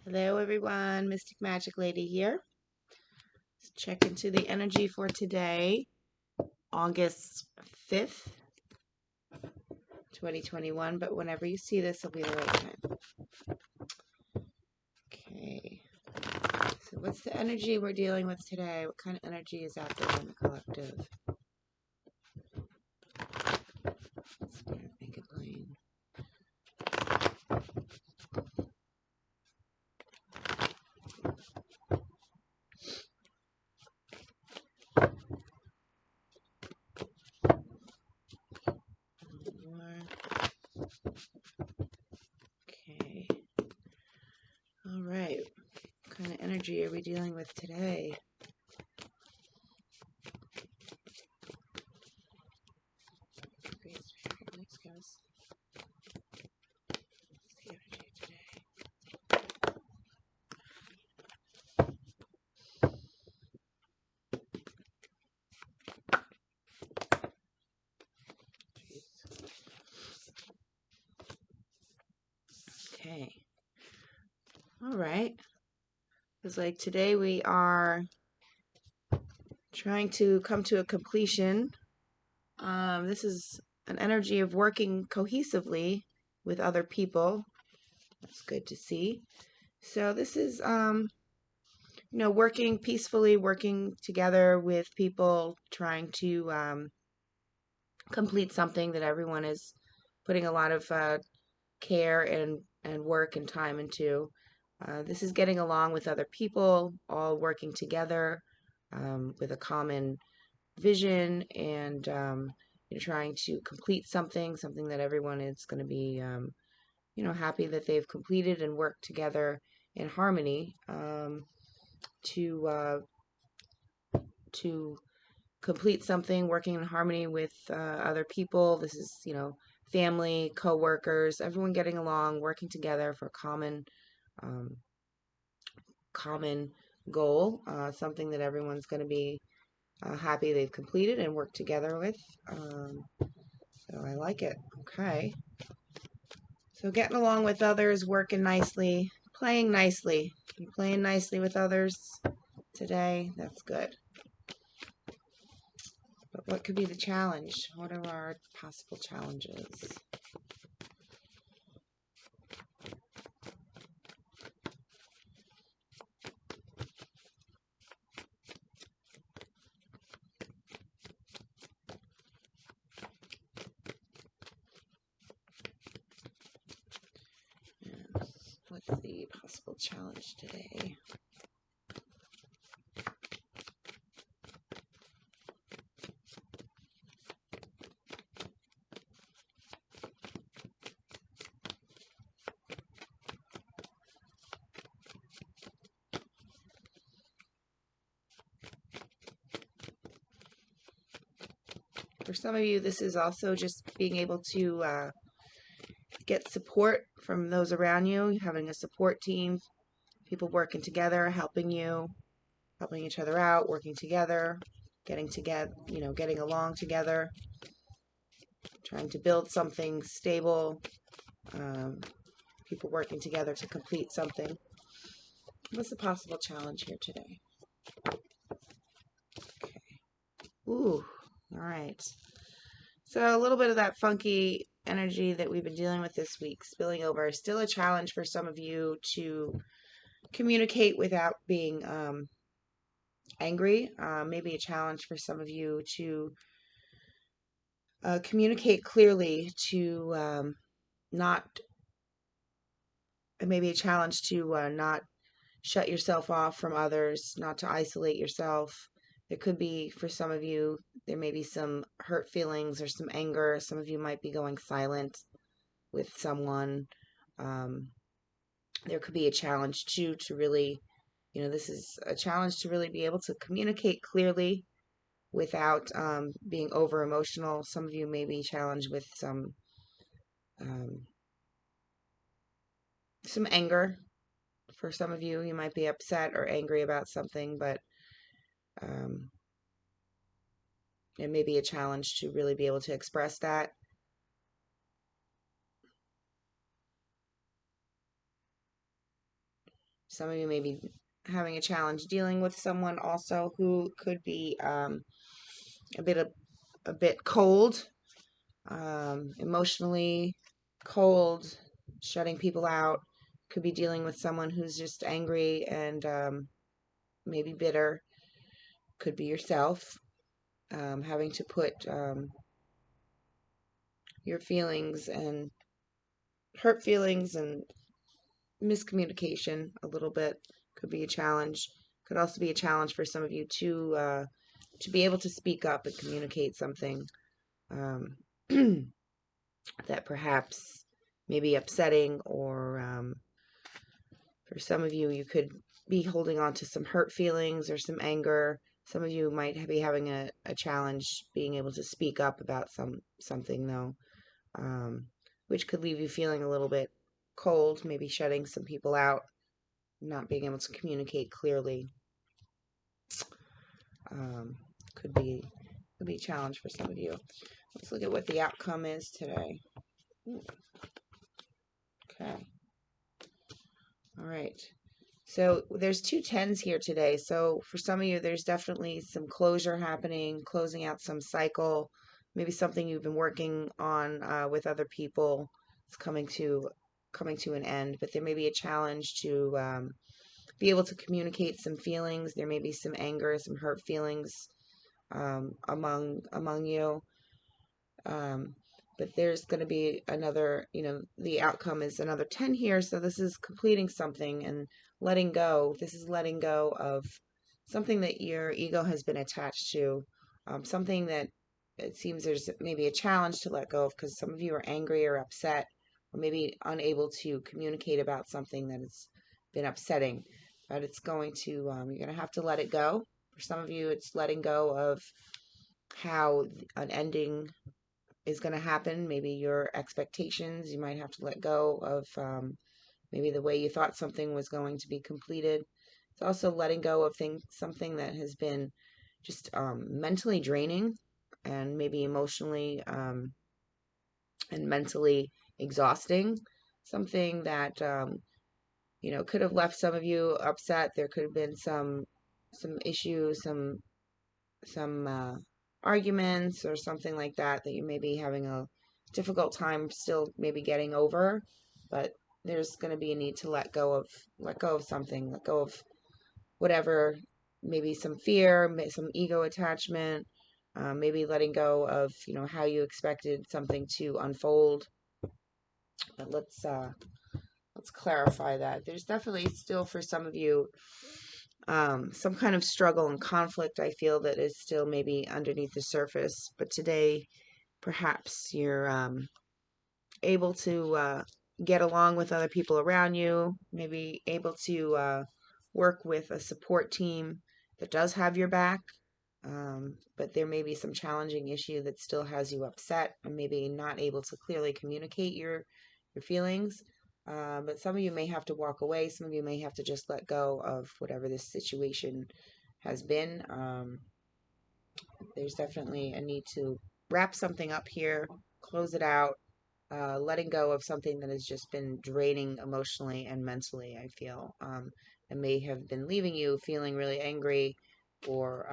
Hello everyone, Mystic Magic Lady here. Let's check into the energy for today, August 5th, 2021, but whenever you see this, it'll be the right time. Okay, so what's the energy we're dealing with today? What kind of energy is out there in the collective? Let's make it plain. Okay. All right. What kind of energy are we dealing with today? Thanks, guys. What's the energy today? Okay. All right. It's like today we are trying to come to a completion. This is an energy of working cohesively with other people. That's good to see. So this is, working peacefully, working together with people, trying to complete something that everyone is putting a lot of care and work and time into. This is getting along with other people, all working together with a common vision and trying to complete something that everyone is going to be, happy that they've completed and worked together in harmony to complete something, working in harmony with other people. This is, family, co-workers, everyone getting along, working together for um, common goal, something that everyone's going to be happy they've completed and worked together with. So I like it. Okay. So getting along with others, working nicely, playing nicely. You playing nicely with others today? That's good. But what could be the challenge? What are our possible challenges? What's the possible challenge today? For some of you, this is also just being able to get support from those around you, having a support team, people working together, helping each other out, working together, getting along together, trying to build something stable, um, people working together to complete something. What's the possible challenge here today? Okay. Ooh, all right. So a little bit of that funky energy that we've been dealing with this week spilling over. Still a challenge for some of you to communicate without being angry. Maybe a challenge for some of you to communicate clearly, to not, maybe a challenge to not shut yourself off from others, not to isolate yourself. There could be, for some of you, there may be some hurt feelings or some anger. Some of you might be going silent with someone. There could be a challenge too to really, this is a challenge to really be able to communicate clearly without being over emotional. Some of you may be challenged with um, some anger. For some of you, you might be upset or angry about something, but um, it may be a challenge to really be able to express that. Some of you may be having a challenge dealing with someone also who could be a bit cold, emotionally cold, shutting people out. Could be dealing with someone who's just angry and maybe bitter. Could be yourself, having to put your feelings and hurt feelings and miscommunication a little bit. Could be a challenge. Could also be a challenge for some of you to be able to speak up and communicate something um, that perhaps may be upsetting, or for some of you, you could be holding on to some hurt feelings or some anger. Some of you might be having a challenge being able to speak up about something though, which could leave you feeling a little bit cold, maybe shutting some people out, not being able to communicate clearly. Um, could be a challenge for some of you. Let's look at what the outcome is today. Okay. All right. So there's two tens here today. So for some of you, there's definitely some closure happening, closing out some cycle, maybe something you've been working on with other people. It's coming to an end, but there may be a challenge to be able to communicate some feelings. There may be some anger, some hurt feelings among you. Um, but there's going to be another, the outcome is another 10 here. So this is completing something and letting go. This is letting go of something that your ego has been attached to, something that it seems there's maybe a challenge to let go of because some of you are angry or upset, or maybe unable to communicate about something that has been upsetting. But it's going to, you're going to have to let it go. For some of you, it's letting go of how an ending is going to happen. Maybe your expectations, you might have to let go of maybe the way you thought something was going to be completed. It's also letting go of something that has been just mentally draining and maybe emotionally and mentally exhausting. Something that could have left some of you upset. There could have been some issues, some arguments or something like that you may be having a difficult time still maybe getting over, but there's going to be a need to let go of something, let go of whatever, maybe some fear, some ego attachment, maybe letting go of how you expected something to unfold. But let's clarify that. There's definitely still for some of you some kind of struggle and conflict I feel that is still maybe underneath the surface. But today, perhaps you're able to get along with other people around you, maybe able to work with a support team that does have your back. But there may be some challenging issue that still has you upset and maybe not able to clearly communicate your feelings. But some of you may have to walk away. Some of you may have to just let go of whatever this situation has been. There's definitely a need to wrap something up here, close it out, letting go of something that has just been draining emotionally and mentally, I feel. And may have been leaving you feeling really angry or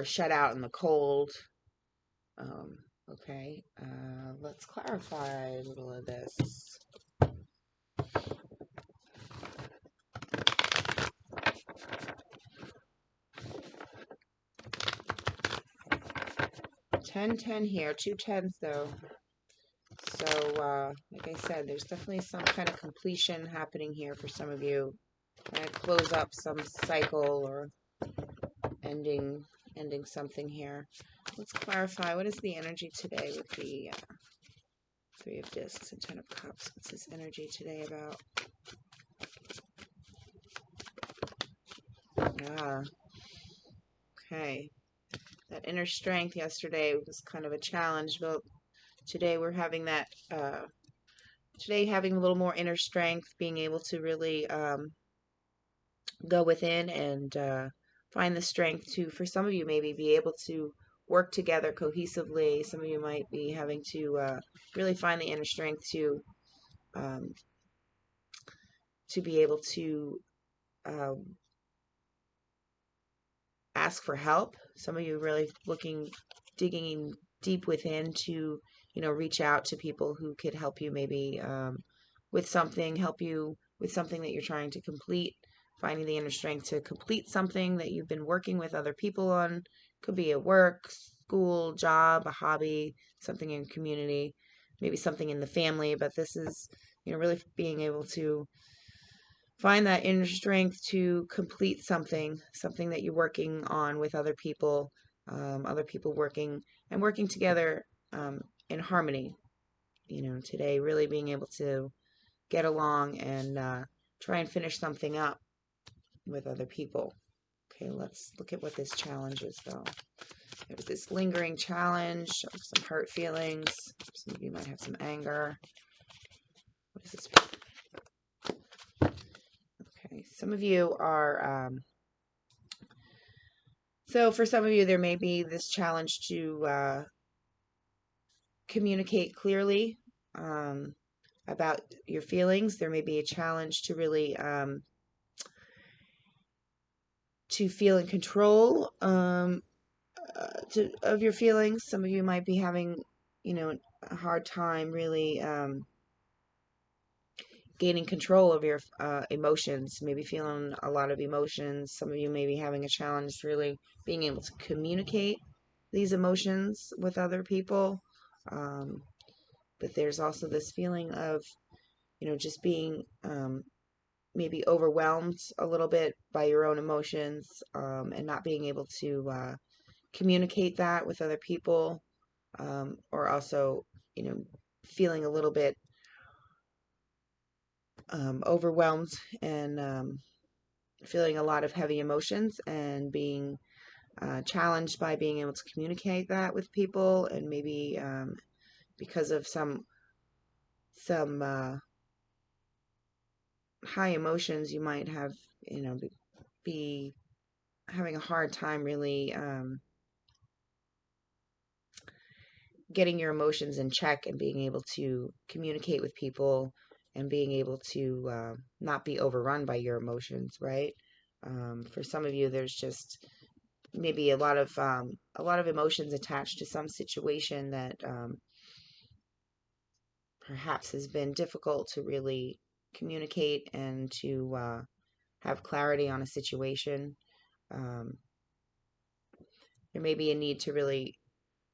shut out in the cold. Okay, let's clarify a little of this. Ten here, two tens though. So, like I said, there's definitely some kind of completion happening here for some of you. Trying to close up some cycle or ending something here. Let's clarify, what is the energy today with the Three of Discs and Ten of Cups? What's this energy today about? Okay. That inner strength yesterday was kind of a challenge, but today we're having that, today having a little more inner strength, being able to really go within and find the strength to, for some of you, maybe be able to work together cohesively. Some of you might be having to really find the inner strength to to be able to um, ask for help. Some of you really digging deep within to, reach out to people who could help you maybe help you with something that you're trying to complete, finding the inner strength to complete something that you've been working with other people on. Could be a work, school, job, a hobby, something in community, maybe something in the family, but this is, really being able to find that inner strength to complete something that you're working on with other people working together in harmony. Today really being able to get along and try and finish something up with other people. Okay, let's look at what this challenge is, though. There's this lingering challenge, some hurt feelings. Some of you might have some anger. What is this? Okay, some of you are so for some of you, there may be this challenge to communicate clearly about your feelings. There may be a challenge to really to feel in control of your feelings. Some of you might be having, a hard time really gaining control of your emotions, maybe feeling a lot of emotions. Some of you may be having a challenge really being able to communicate these emotions with other people. But there's also this feeling of, just being maybe overwhelmed a little bit by your own emotions and not being able to communicate that with other people, or also, feeling a little bit overwhelmed and feeling a lot of heavy emotions and being challenged by being able to communicate that with people, and maybe because of some high emotions, you might have, be having a hard time really getting your emotions in check and being able to communicate with people and being able to not be overrun by your emotions, right? For some of you, there's just maybe a lot of emotions attached to some situation that perhaps has been difficult to really communicate and to have clarity on a situation. Um, there may be a need to really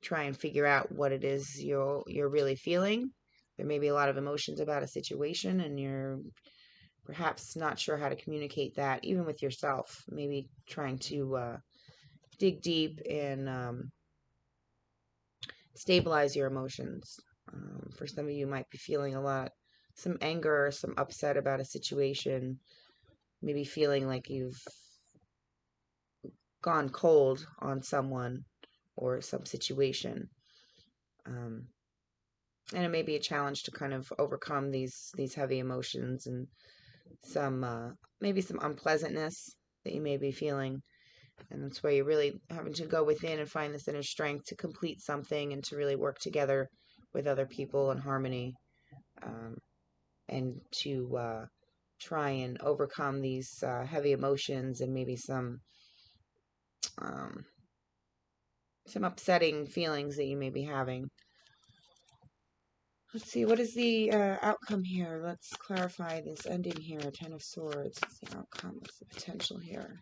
try and figure out what it is you're really feeling. There may be a lot of emotions about a situation, and you're perhaps not sure how to communicate that, even with yourself. Maybe trying to dig deep and stabilize your emotions. For some of you, might be feeling some anger, some upset about a situation. Maybe feeling like you've gone cold on someone or some situation. Um, and it may be a challenge to kind of overcome these heavy emotions and some maybe some unpleasantness that you may be feeling, and that's where you're really having to go within and find this inner strength to complete something and to really work together with other people in harmony, um, and to try and overcome these heavy emotions and maybe um, some upsetting feelings that you may be having. Let's see, what is the outcome here? Let's clarify this ending here. Ten of Swords. What's the outcome? What's the potential here?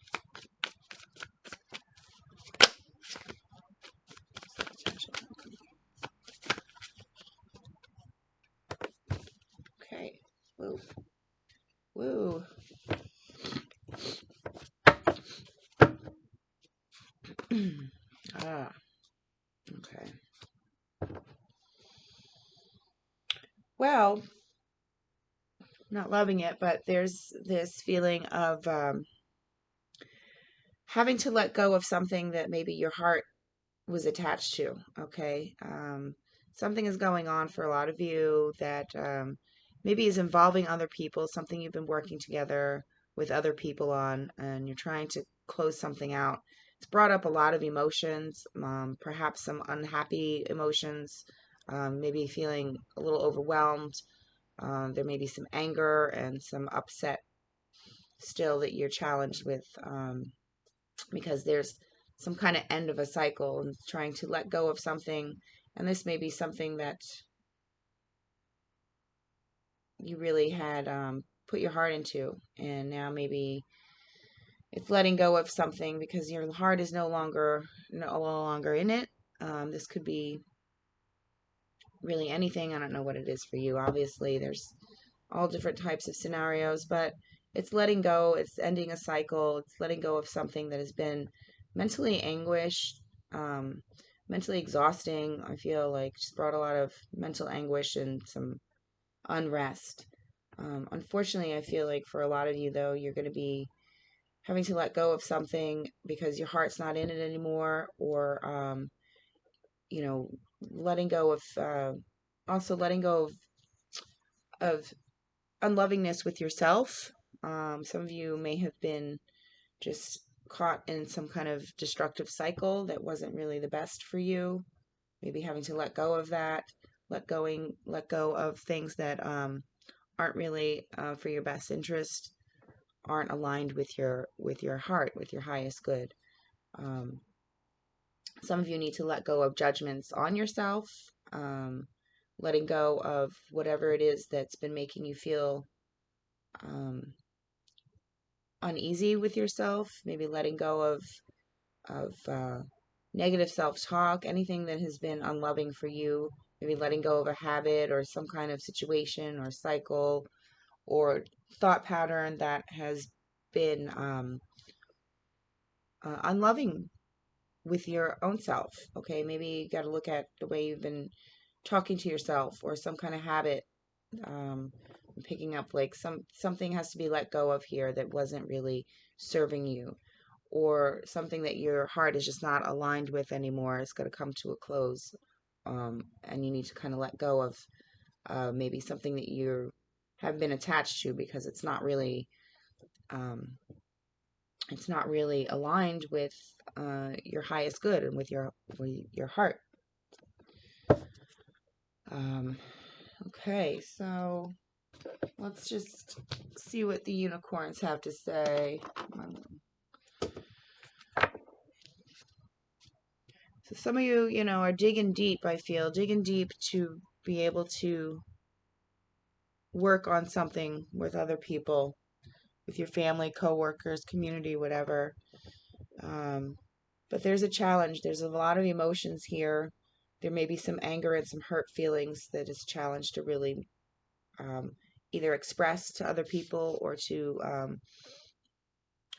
Potential outcome. Okay. Woo. Woo. Ah. Okay. Well, not loving it, but there's this feeling of having to let go of something that maybe your heart was attached to. Okay. Something is going on for a lot of you that maybe is involving other people, something you've been working together with other people on, and you're trying to close something out. It's brought up a lot of emotions, perhaps some unhappy emotions, maybe feeling a little overwhelmed. There may be some anger and some upset still that you're challenged with, because there's some kind of end of a cycle and trying to let go of something. And this may be something that you really had put your heart into, and now maybe it's letting go of something because your heart is no longer in it. This could be really anything. I don't know what it is for you. Obviously, there's all different types of scenarios, but it's letting go. It's ending a cycle. It's letting go of something that has been mentally anguished, um, mentally exhausting. I feel like just brought a lot of mental anguish and some unrest. Unfortunately, I feel like for a lot of you, though, you're going to be having to let go of something because your heart's not in it anymore, or you know, letting go of also letting go of unlovingness with yourself. Some of you may have been just caught in some kind of destructive cycle that wasn't really the best for you. Maybe having to let go of that, let go of things that aren't really for your best interest, aren't aligned with your heart, with your highest good. Um, some of you need to let go of judgments on yourself, letting go of whatever it is that's been making you feel um, uneasy with yourself. Maybe letting go of negative self-talk, anything that has been unloving for you. Maybe letting go of a habit or some kind of situation or cycle or thought pattern that has been unloving with your own self. Okay, maybe you got to look at the way you've been talking to yourself, or some kind of habit. um, Picking up like something has to be let go of here that wasn't really serving you, or something that your heart is just not aligned with anymore. It's going to come to a close, and you need to kind of let go of maybe something that you have been attached to because um, it's not really aligned with your highest good and with your heart. Um, okay, so let's just see what the unicorns have to say. So some of you, are digging deep, I feel, digging deep to be able to work on something with other people, with your family, coworkers, community, whatever. Um, but there's a challenge. There's a lot of emotions here. There may be some anger and some hurt feelings that is a challenge to really um, either express to other people, or to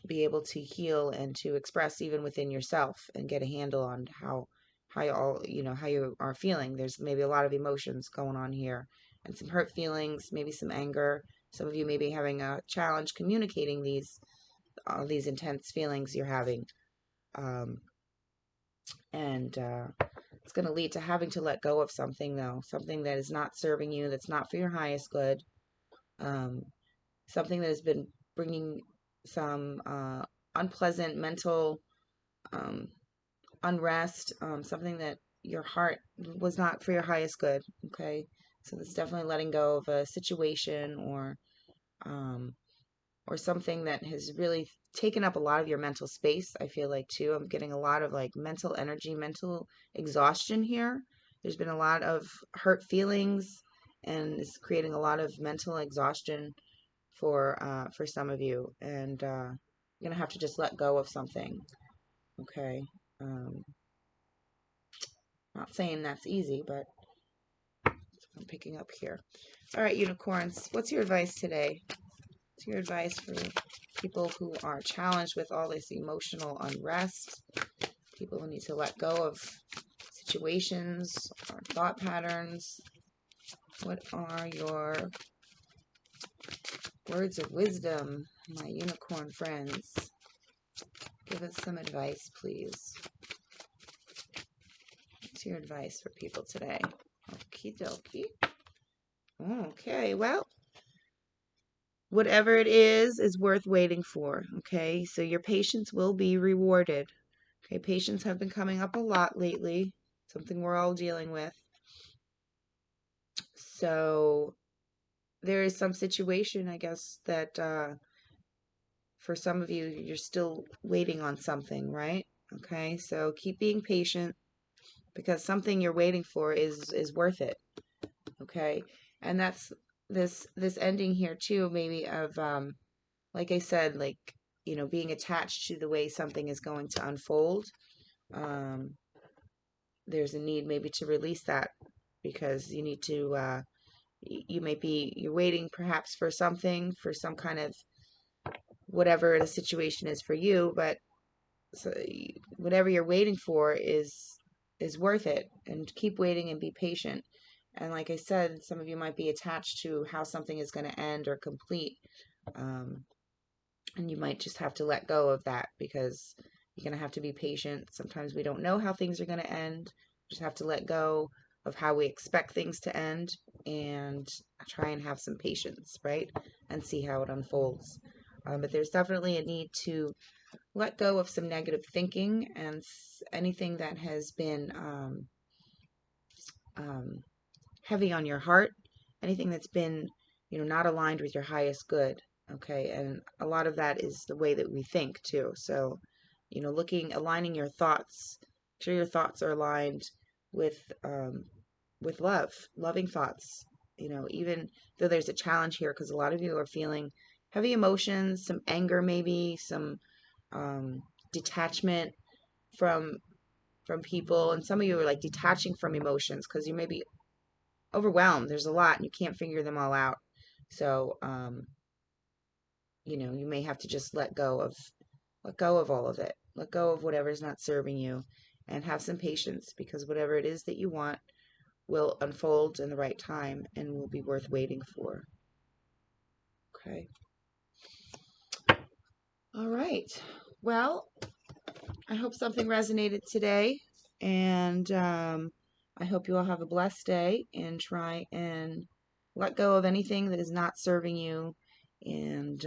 be able to heal and to express even within yourself and get a handle on how you are feeling. There's maybe a lot of emotions going on here, and some hurt feelings, maybe some anger. Some of you may be having a challenge communicating these intense feelings you're having. um, and it's going to lead to having to let go of something, though, something that is not serving you, that's not for your highest good, um, something that has been bringing some unpleasant mental um, unrest, something that your heart was not for your highest good. Okay, so that's definitely letting go of a situation, um, or something that has really taken up a lot of your mental space. I feel like too, I'm getting a lot of like mental energy, mental exhaustion here. There's been a lot of hurt feelings, and it's creating a lot of mental exhaustion for some of you, and you're gonna have to just let go of something. Okay, um, not saying that's easy, but I'm picking up here. All right, unicorns, what's your advice today? What's your advice for people who are challenged with all this emotional unrest? People who need to let go of situations or thought patterns. What are your words of wisdom, my unicorn friends? Give us some advice, please. What's your advice for people today? Okie dokie. Okay, well, whatever it is worth waiting for. Okay, so your patience will be rewarded. Okay, patience have been coming up a lot lately, something we're all dealing with. So there is some situation, I guess, that for some of you, you're still waiting on something, right? Okay, so keep being patient because something you're waiting for is worth it. Okay, and that's this ending here too, maybe of like I said, like being attached to the way something is going to unfold. Um, there's a need maybe to release that because you need to. You may be you're waiting perhaps for something for some kind of whatever the situation is for you, but so whatever you're waiting for is worth it, and keep waiting and be patient. And like I said, some of you might be attached to how something is going to end or complete, um, and you might just have to let go of that because you're going to have to be patient. Sometimes we don't know how things are going to end. Just have to let go of how we expect things to end and try and have some patience, right? And see how it unfolds. But there's definitely a need to let go of some negative thinking and anything that has been um, heavy on your heart, anything that's been, not aligned with your highest good. Okay. And a lot of that is the way that we think too. So, aligning your thoughts, make sure your thoughts are aligned with love, loving thoughts, even though there's a challenge here, because a lot of you are feeling heavy emotions, some anger, maybe some um, detachment from people, and some of you are like detaching from emotions because you may be overwhelmed. There's a lot and you can't figure them all out. So you may have to just let go of all of it. Let go of whatever's not serving you and have some patience because whatever it is that you want will unfold in the right time and will be worth waiting for. Okay. All right. Well, I hope something resonated today, and I hope you all have a blessed day and try and let go of anything that is not serving you, and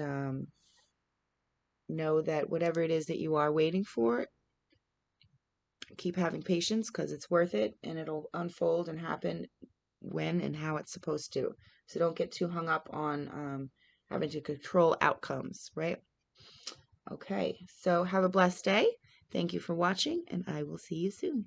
know that whatever it is that you are waiting for, keep having patience because it's worth it and it'll unfold and happen when and how it's supposed to. So don't get too hung up on having to control outcomes, right? Okay, so have a blessed day. Thank you for watching, and I will see you soon.